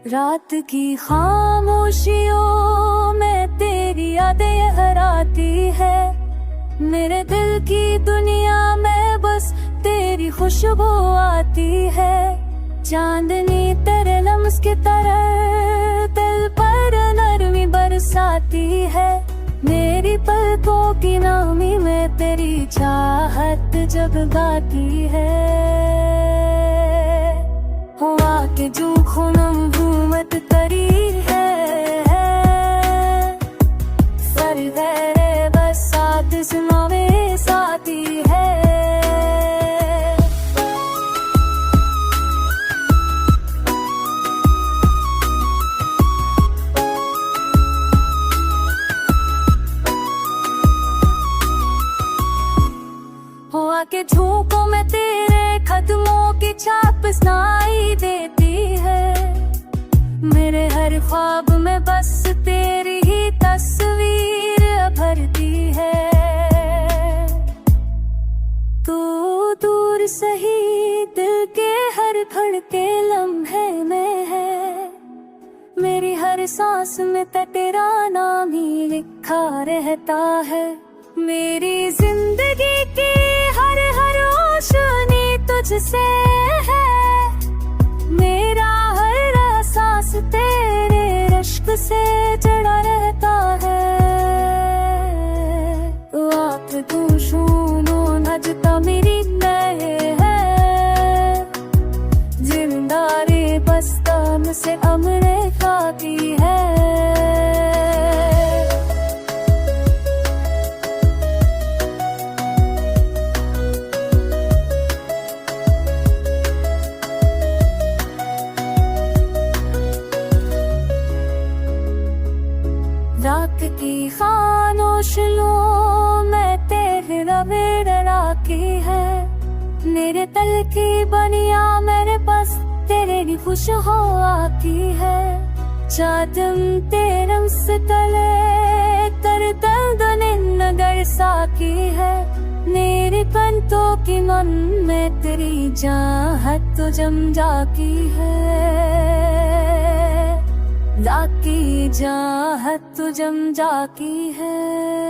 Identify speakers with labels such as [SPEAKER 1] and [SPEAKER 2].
[SPEAKER 1] रात की खामोशियों में तेरी यादें हराती है। मेरे दिल की दुनिया में बस तेरी खुशबू आती है। चांदनी तेरे लम्स की तरह दिल पर नरमी बरसाती है। मेरी पलकों की नमी में तेरी चाहत जगगाती है। हुआ के जो खुनम घूमत करी है, सर गहरे बस साथ सुनावे साथी है। हुआ के झोंकों में तेरे कदमों की छाप सुनाई देती है। मेरे हर ख्वाब में बस तेरी ही तस्वीर भरती है। तू दूर सही दिल के हर धड़के लम्हे में है। मेरी हर सांस में तेरा नाम ही लिखा रहता है। मेरी जिंदगी की हर रोशनी तुझसे है। मेरा हर एहसास तेरे इश्क से जड़ा रहता है। आँख तू शूनो नजता मेरी नए है। जिंदा रे बस्तान से अमरे खाती है। रात की खामोशियों में तेरे रबे डराती है। मेरे तल की बनिया मेरे पास तेरे की खुश हो आती है। चादम तेरम से तले कर दर्द नगर साकी है। मेरे कंटों की मन में तेरी चाहत तो जम जाती है। लाकी चाहत तो जम जाती है।